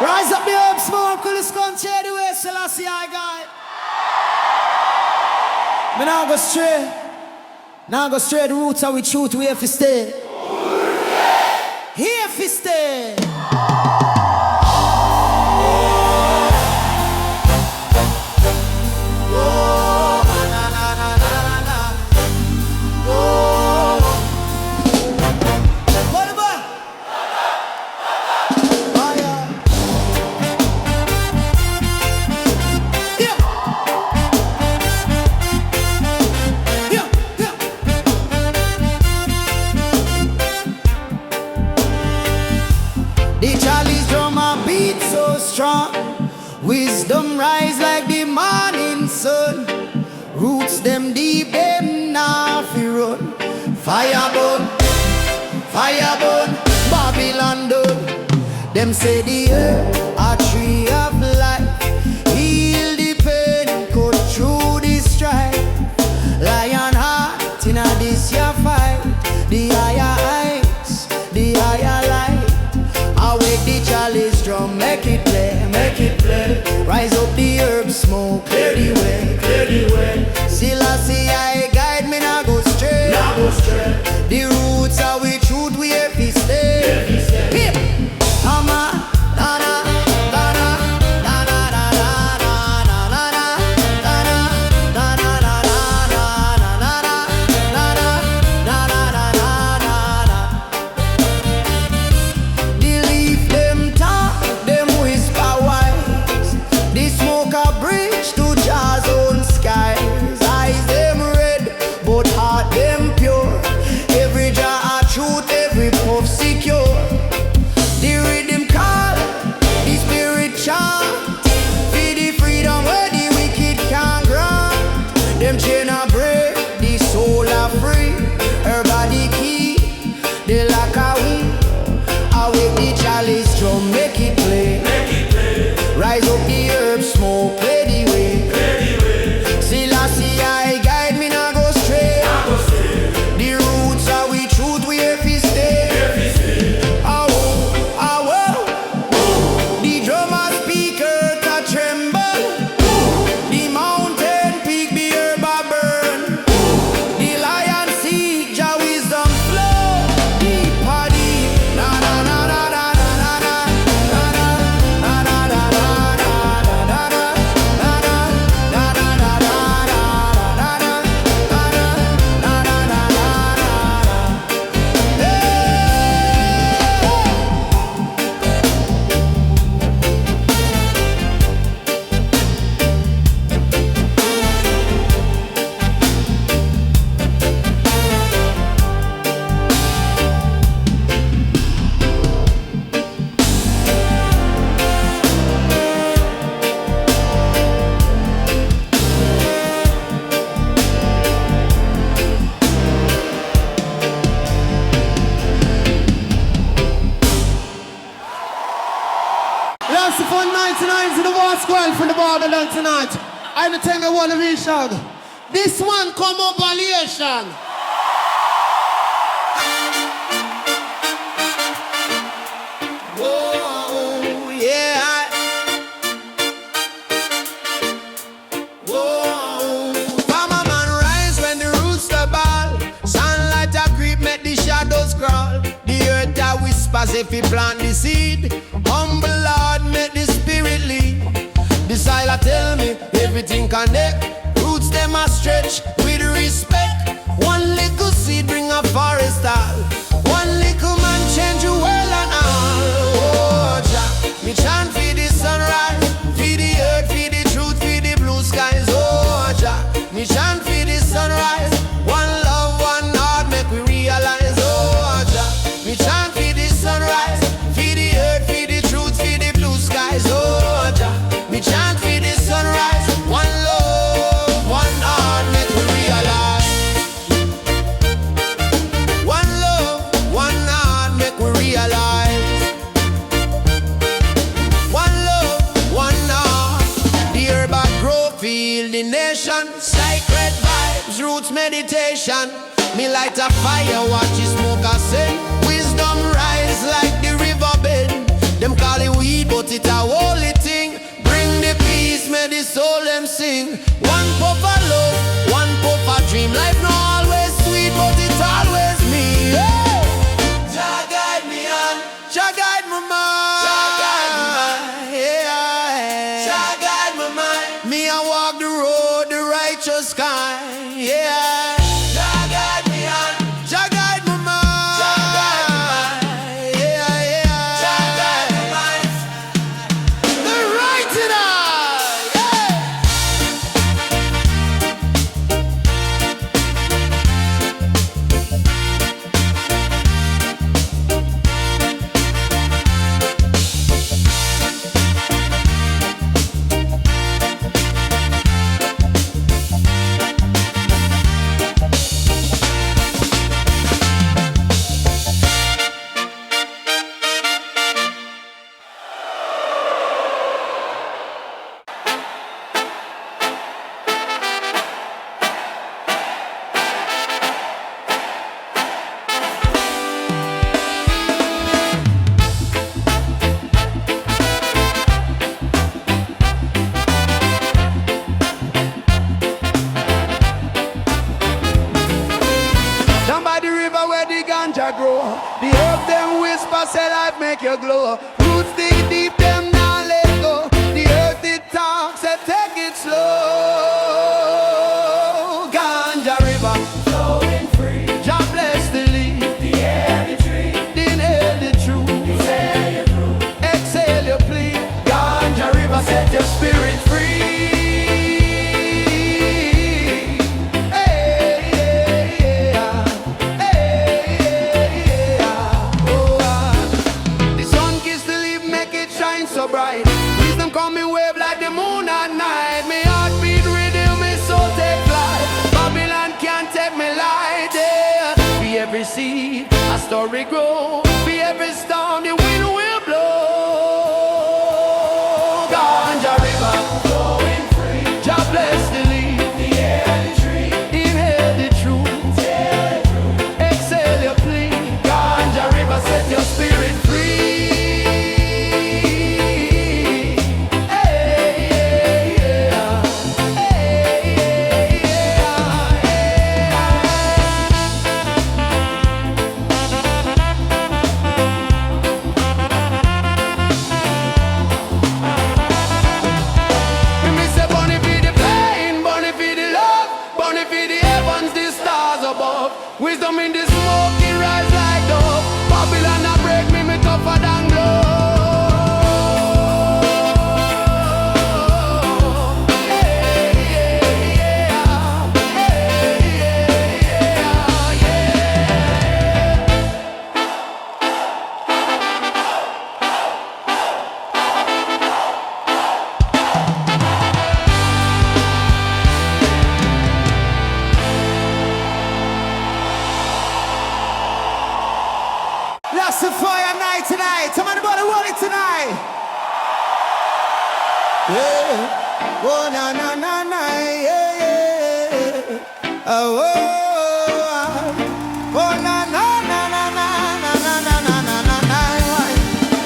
Rise up the herb smoke, cool skank, share the way, Selassie, I guy. Me now go straight. Now go straight, the roots are with truth, we have to stay. Here to stay. The Chalice drum a beat so strong. Wisdom rise like the morning sun. Roots them deep, them now fi run. Fire burn, Babylon done. Them say the earth a tree of life. Heal the pain, cut through the strife. Lion heart in a this your fight. The higher heights, the higher light. Awake the Chalice drum, make it play, make it play. Rise up the herb smoke, clear the way, clear the way. Selassie I guide me, now go straight, now go straight. The roots are we truth, we have to stay. Hip, hammer, dana, dana, dana, dana, dana, dana, dana, dana, dana, dana, the leaf them talk, them whisper wise. The smoke a bridge to Jah's own skies. Eyes them red, but heart them pure. Every jar a truth, every puff secure. The rhythm call, the spirit chant. Feel the freedom where the wicked can't grant. Them chain a break, the soul a free. Her body key, the lock a wheel. Awake the Chalice drum, make it play, make it play. Rise up the herb smoke, play the way, play the way. Selassie I guide me, now go straight, now go straight. The roots are we truth, we have to stay, ah whoa, ah whoa. The drummer speaker to tremble. The mountain peak, the herb a burn. The lion seek, Jah wisdom flow. Deep a deep, na na na na na na na na na na na na na na na That's the fun 99 to the war squad from the borderland tonight. I'm the thing I want to reach out. This one come up valuation. Whoa, yeah. Whoa. Farmer man rise when the roots the ball. Sunlight a creep, make the shadows crawl. The earth a whispers if he plant the seed. Humble Lord, make the spirit lead. The soil a tell me everything connect. Roots them a stretch with respect. One little seed bring a forest all. One little man change your world and all. Oh, Jah, me chant for the sunrise, for the earth, for the truth, for the blue skies. Oh, Jah, me chant for the sunrise. One love, one heart, make we realize. Oh, Jah, me chant for the sunrise, for the earth, for the truth, for the blue skies. Oh, Jah, me chant for the sunrise. One love, one heart, make we realize. One love, one heart, make we realize. One love, one heart. The herb a grow, feel the nation. Sacred vibes, roots meditation. Me light a fire, watch the smoke ascend. Wisdom rise like the river bed. Them call it weed, but it a make you glow. Roots dig deep, them now let go. The earth it talks, so take it slow. Ganja river flowing free. Jah bless the leaf, the air, the tree. The inhale the truth, exhale your fruit. Exhale your plea. Ganja river set your spirit free. So bright, wisdom coming wave like the moon at night. Me heartbeat rhythm, me soul take flight. Babylon can't take me light. Yeah. Be every seed, a story grow. Be every storm, the wind will blow. Ganja river flowing free. Jah bless the leaf, the air, the tree. Inhale the truth, exhale your plea. Ganja river set your spirit free. Wisdom in the smoke, it rise like dove. Babylon a break me, me tougher than glove. Hey, yeah, yeah. Hey, yeah, Rastafari night tonight. Come on, everybody, roll it tonight. Yeah. Oh, na, na, na, na, yeah, yeah. Oh, oh, oh, na, na, na, na, na, na, na, na, na, na, na.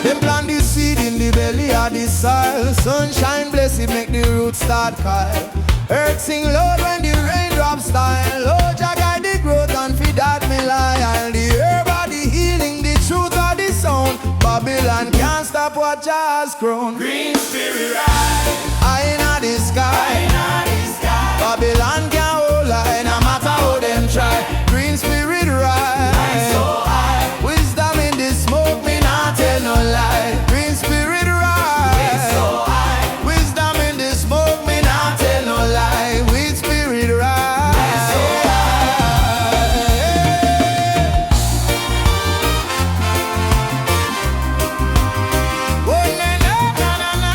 Them plant the seed in the belly of the soil. Sunshine bless it, make the roots start coil. Earth sing loud when the raindrops style. Oh, Jah guide the growth and feed that me lie. The herb of the healing, the truth of the sound. Babylon can't stop what Jah has grown. Green spirit rise, High in the sky. Babylon can't hold line, no matter how them try. Green spirit rise, so high. Wisdom in the smoke, me not tell no lie. Green spirit rise, So high. Wisdom in the smoke, me not tell no lie. With spirit rise, So oh, na, na, na, na, na.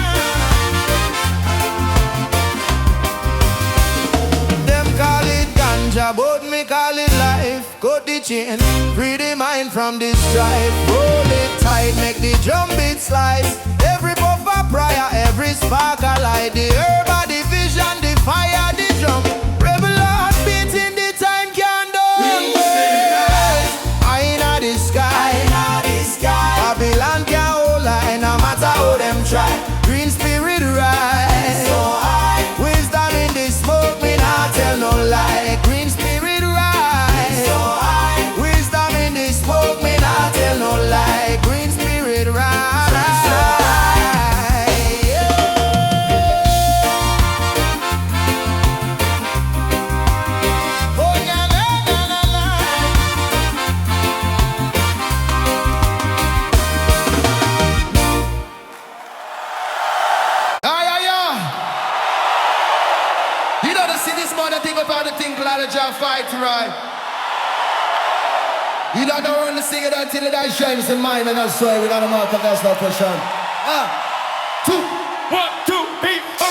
Them call it ganja, but me call it life. Cut the chain, free the mind from this strife. Roll it tight, make the drum beat slice. Every puff of prayer, every spark a light. The herb of the vision, the fire, the drum. Rebel heart beating, the time can't done. High in the sky, Babylon can't hold line, no matter how them try. Green spirit rise, So high. Wisdom in the smoke, me not tell no lie. Green spirit rise, So high. Wisdom in the smoke, me not tell no lie. Green spirit rise. Oh, na, na, na, na, na. Aye, aye, aye. You know the city smart thing about the thing called the job fight, right? You don't know when to sing it until it has shines in mind, and that's why we got them out, that's no question. 2, 1, 2, 3, 4.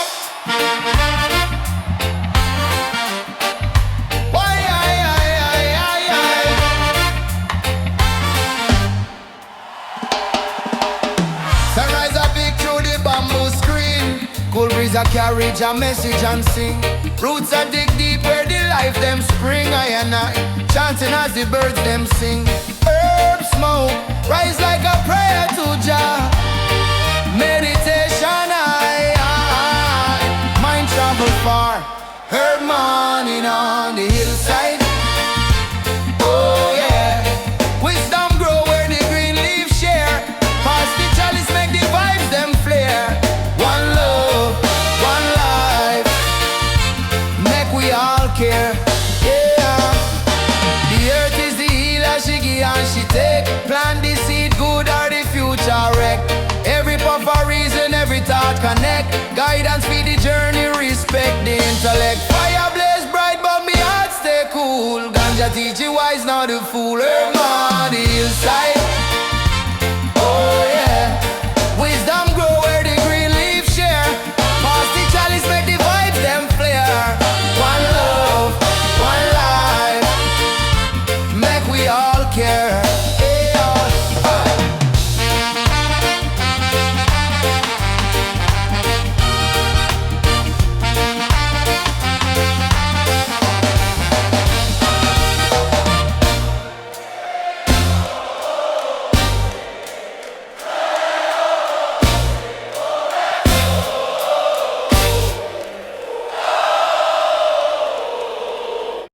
Aye, aye, aye, aye, aye, aye. Sunrise a big through the bamboo screen. Cool breeze a carriage a message and sing. Roots a dig deep where the life them spring. I and I chanting as the birds them sing. Herb smoke rise like a prayer to Jah. Meditation I mind travel far. Herb morning on the hillside. Oh yeah. Wisdom grow where the green leaves share. that can